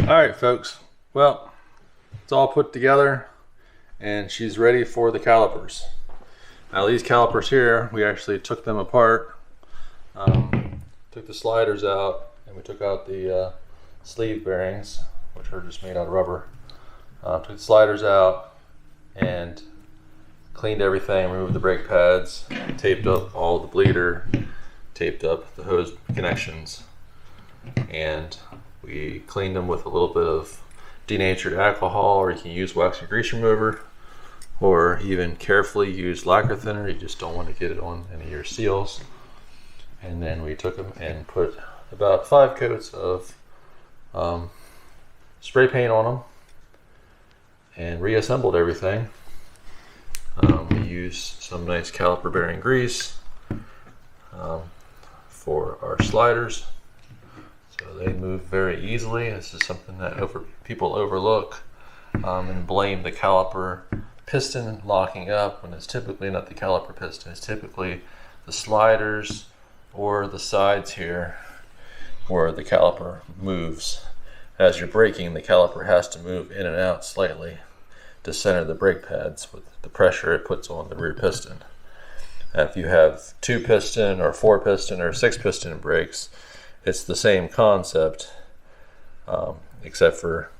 Alright folks, well, it's all put together and she's ready for the calipers. Now these calipers here, we actually took them apart, took the sliders out, and we took out the sleeve bearings, which are just made out of rubber. Took the sliders out and cleaned everything, removed the brake pads, taped up all the bleeder, taped up the hose connections, and we cleaned them with a little bit of denatured alcohol, or you can use wax and grease remover, or even carefully use lacquer thinner. You just don't want to get it on any of your seals. And then we took them and put about 5 coats of spray paint on them and reassembled everything. We used some nice caliper bearing grease for our sliders, so they move very easily. This is something that people overlook and blame the caliper piston locking up, when it's typically not the caliper piston. It's typically the sliders or the sides here where the caliper moves. As you're braking, the caliper has to move in and out slightly to center the brake pads with the pressure it puts on the rear piston. If you have 2 piston or 4 piston or 6 piston brakes, it's the same concept, except for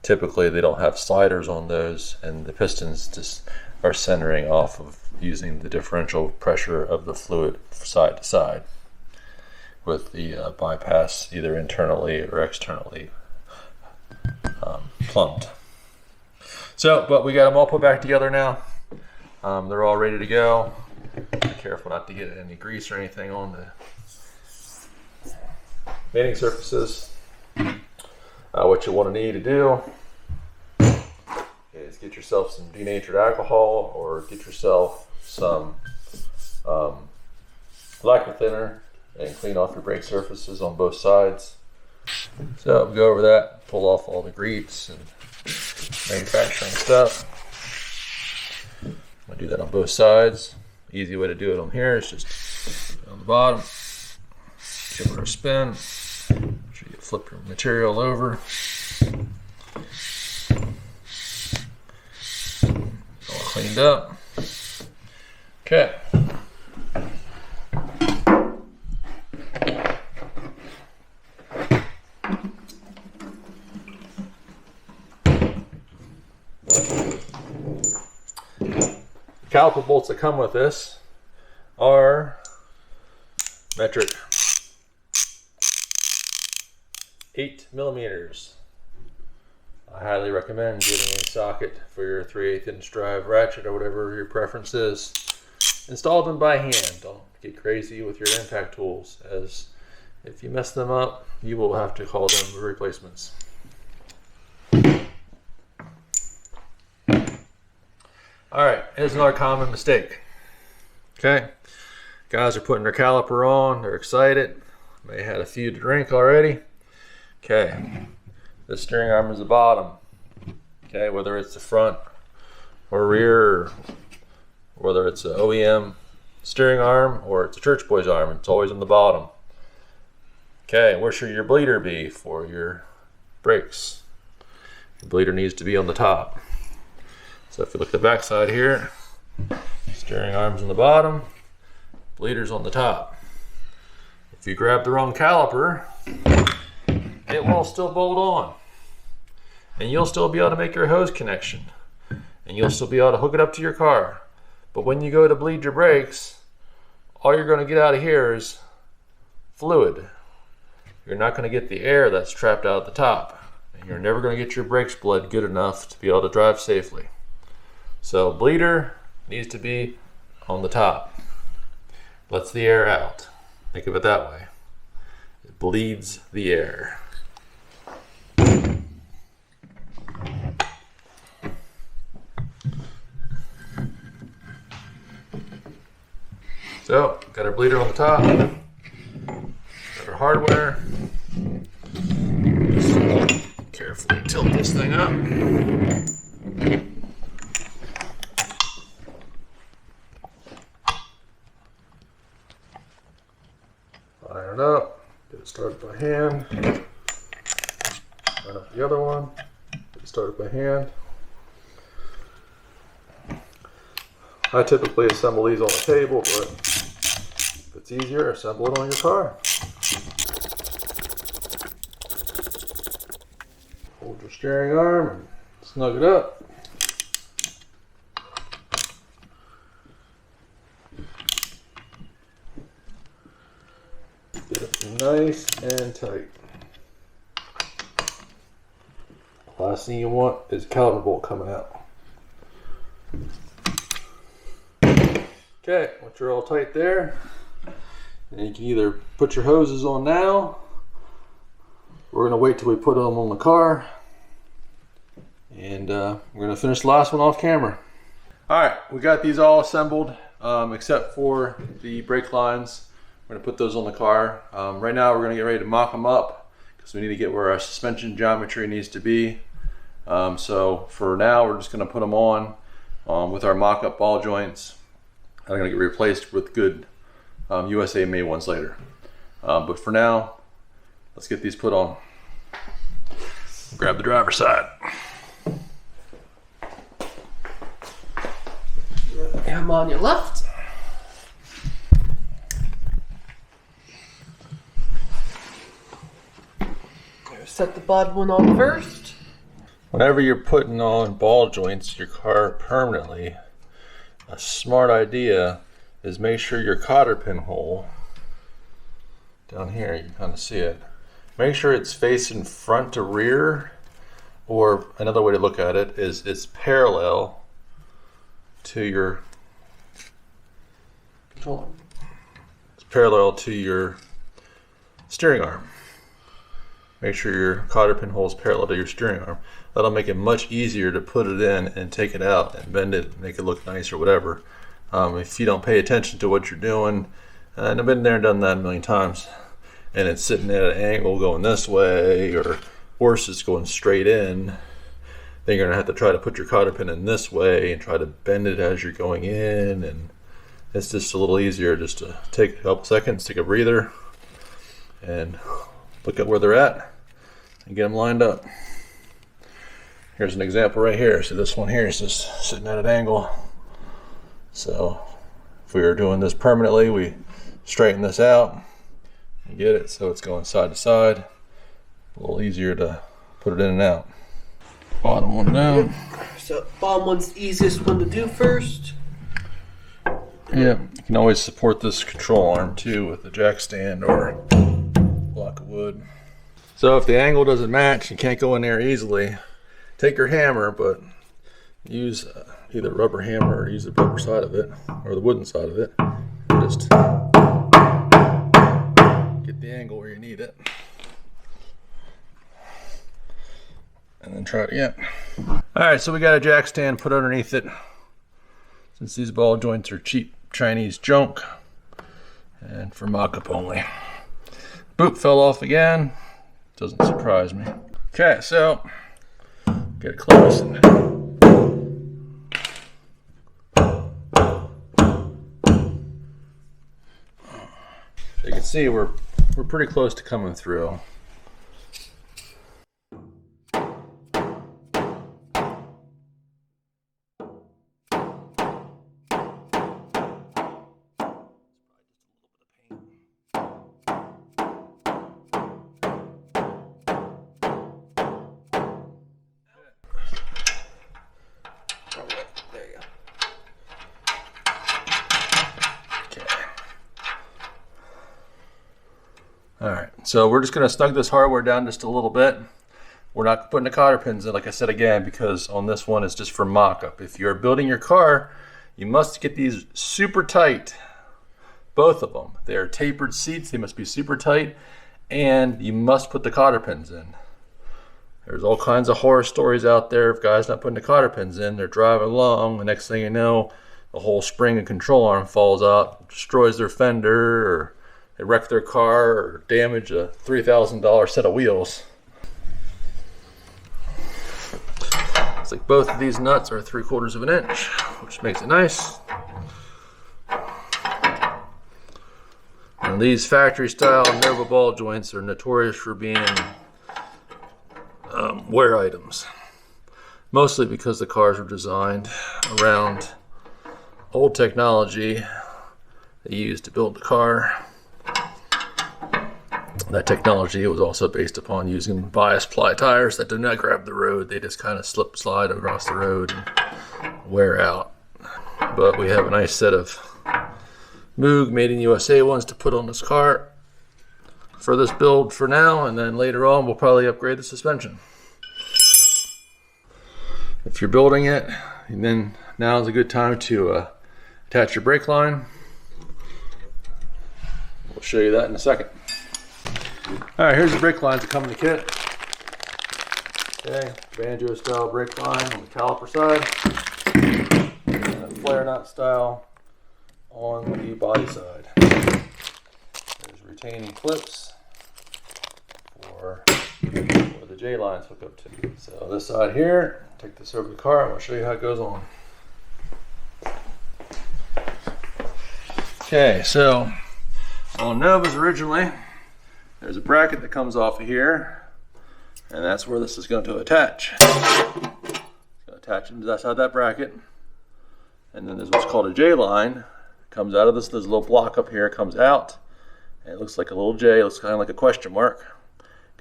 typically they don't have sliders on those, and the pistons just are centering off of using the differential pressure of the fluid side to side, with the bypass either internally or externally plumbed. So, but we got them all put back together now. They're all ready to go. Be careful not to get any grease or anything on the mating surfaces. What you want to need to do is get yourself some denatured alcohol, or get yourself some lacquer thinner, and clean off your brake surfaces on both sides. So go over that, pull off all the grease and manufacturing stuff. I'm going to do that on both sides. Easy way to do it on here is just on the bottom, give her a spin. Make sure you flip your material over. All cleaned up. Okay. Caliper bolts that come with this are metric 8 millimeters. I highly recommend getting a socket for your 3/8 inch drive ratchet, or whatever your preference is. Install them by hand. Don't get crazy with your impact tools, as if you mess them up, you will have to call them replacements. Alright, here's another common mistake. Okay, guys are putting their caliper on, they're excited, may have had a few to drink already. Okay, the steering arm is the bottom. Okay, whether it's the front or rear, or whether it's an OEM steering arm or it's a church boy's arm, it's always on the bottom. Okay, where should your bleeder be for your brakes? The bleeder needs to be on the top. So if you look at the back side here, steering arm's on the bottom, bleeder's on the top. If you grab the wrong caliper, it will still bolt on, and you'll still be able to make your hose connection, and you'll still be able to hook it up to your car. But when you go to bleed your brakes, all you're going to get out of here is fluid. You're not going to get the air that's trapped out at the top, and you're never going to get your brakes bled good enough to be able to drive safely. So bleeder needs to be on the top. Lets the air out. Think of it that way. It bleeds the air. So, got our bleeder on the top. Got our hardware. Just carefully tilt this thing up. Iron up, get it started by hand. Run a the other one. Start it by hand. I typically assemble these on the table, but if it's easier, assemble it on your car. Hold your steering arm and snug it up. Get it nice and tight. Last thing you want is a caliper bolt coming out. Okay, once you're all tight there, then you can either put your hoses on now. We're gonna wait till we put them on the car, and we're gonna finish the last one off camera. All right, we got these all assembled, except for the brake lines. We're gonna put those on the car. Right now, we're gonna get ready to mock them up because we need to get where our suspension geometry needs to be. So for now, we're just gonna put them on with our mock-up ball joints. They're gonna get replaced with good USA made ones later. But for now, let's get these put on. Grab the driver's side. I'm on your left. Set the bottom one on first. Whenever you're putting on ball joints to your car permanently, a smart idea is make sure your cotter pin hole, down here you can kind of see it, make sure it's facing front to rear, or another way to look at it is it's parallel to your Controller. It's parallel to your steering arm. Make sure your cotter pin hole is parallel to your steering arm. That'll make it much easier to put it in and take it out and bend it, make it look nice or whatever. If you don't pay attention to what you're doing, and I've been there and done that a million times, and it's sitting at an angle going this way, or worse, it's going straight in, then you're gonna have to try to put your cotter pin in this way and try to bend it as you're going in, and it's just a little easier just to take a couple seconds, take a breather, and look at where they're at and get them lined up. Here's an example right here. So this one here is just sitting at an angle. So if we were doing this permanently, we straighten this out and get it so it's going side to side. A little easier to put it in and out. Bottom one down. So bottom one's the easiest one to do first. Yeah, you can always support this control arm too with a jack stand or a block of wood. So if the angle doesn't match, you can't go in there easily, take your hammer, but use either a rubber hammer or use the rubber side of it or the wooden side of it. Just get the angle where you need it. And then try it again. Alright, so we got a jack stand put underneath it. Since these ball joints are cheap Chinese junk and for mock-up only. Boot fell off again. Doesn't surprise me. Okay, so get it close. And you can see we're pretty close to coming through. Alright, so we're just going to snug this hardware down just a little bit. We're not putting the cotter pins in, like I said again, because on this one it's just for mock-up. If you're building your car, you must get these super tight. Both of them. They are tapered seats, they must be super tight, and you must put the cotter pins in. There's all kinds of horror stories out there of guys not putting the cotter pins in. They're driving along, the next thing you know, the whole spring and control arm falls out, destroys their fender, or they wreck their car or damage a $3,000 set of wheels. It's like both of these nuts are 3/4 of an inch, which makes it nice. And these factory style Nova ball joints are notorious for being wear items. Mostly because the cars were designed around old technology they used to build the car. That technology was also based upon using bias ply tires that do not grab the road. They just kind of slip slide across the road and wear out. But we have a nice set of Moog made in USA ones to put on this car for this build for now, and then later on we'll probably upgrade the suspension. If you're building it, and then now is a good time to attach your brake line. We'll show you that in a second. All right, here's the brake lines that come in the kit. Okay, banjo style brake line on the caliper side, and flare knot style on the body side. There's retaining clips for where the J lines hook up to. So this side here, take this over the car and I'll show you how it goes on. Okay, so on Novas originally, there's a bracket that comes off of here, and that's where this is going to attach. It's going to attach into that side of that bracket, and then there's what's called a J line. Comes out of this little block up here, comes out, and it looks like a little J. It looks kind of like a question mark.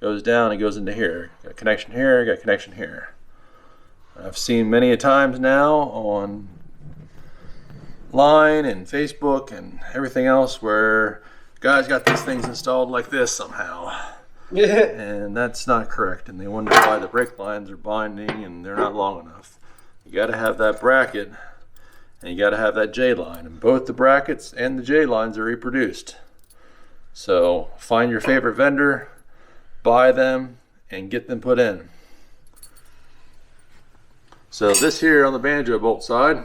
Goes down and goes into here. Got a connection here, got a connection here. I've seen many a times now on line and Facebook and everything else where guys got these things installed like this somehow. Yeah. And that's not correct, and they wonder why the brake lines are binding and they're not long enough. You got to have that bracket and you got to have that J line, and both the brackets and the J lines are reproduced. So find your favorite vendor, buy them, and get them put in. So this here on the banjo bolt side,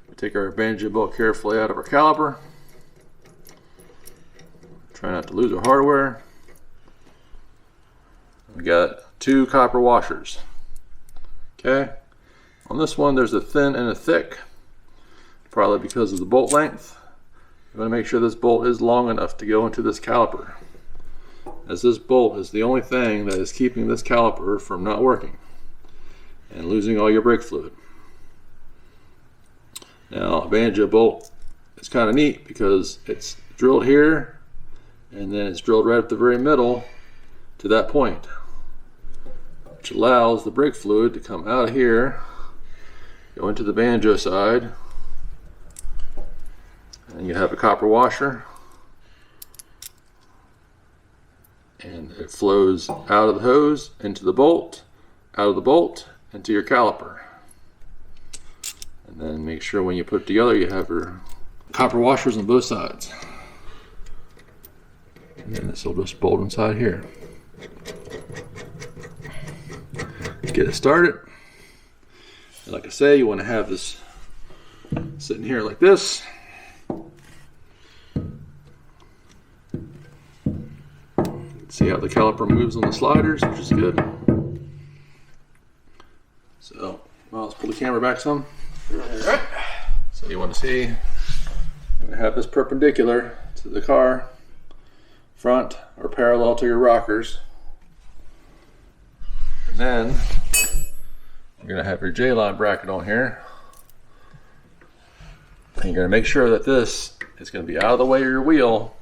we take our banjo bolt carefully out of our caliper. Try not to lose our hardware. We got 2 copper washers. Okay. On this one, there's a thin and a thick, probably because of the bolt length. You want to make sure this bolt is long enough to go into this caliper, as this bolt is the only thing that is keeping this caliper from not working and losing all your brake fluid. Now, a banjo bolt is kind of neat because it's drilled here and then it's drilled right up the very middle to that point, which allows the brake fluid to come out of here, go into the banjo side, and you have a copper washer, and it flows out of the hose into the bolt, out of the bolt into your caliper. And then make sure when you put it together you have your copper washers on both sides. And then this will just bolt inside here. Get it started. And like I say, you want to have this sitting here like this. See how the caliper moves on the sliders, which is good. So, well, let's pull the camera back some. Alright. So you want to see, you want to have this perpendicular to the car, front or parallel to your rockers. And then you're going to have your J-line bracket on here. And you're going to make sure that this is going to be out of the way of your wheel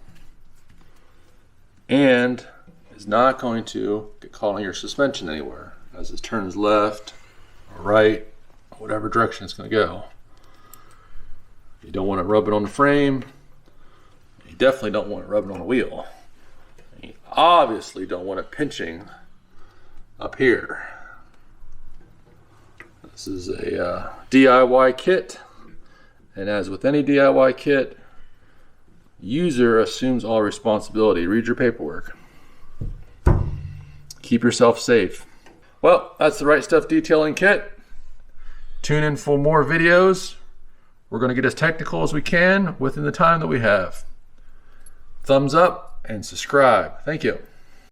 and is not going to get caught on your suspension anywhere as it turns left or right, whatever direction it's going to go. You don't want to rub it on the frame. You definitely don't want to rub it on the wheel. You obviously don't want it pinching up here. This is a DIY kit, and as with any DIY kit, user assumes all responsibility. Read your paperwork. Keep yourself safe. Well, that's the Right Stuff detailing kit. Tune in for more videos. We're going to get as technical as we can within the time that we have. Thumbs up and subscribe. Thank you.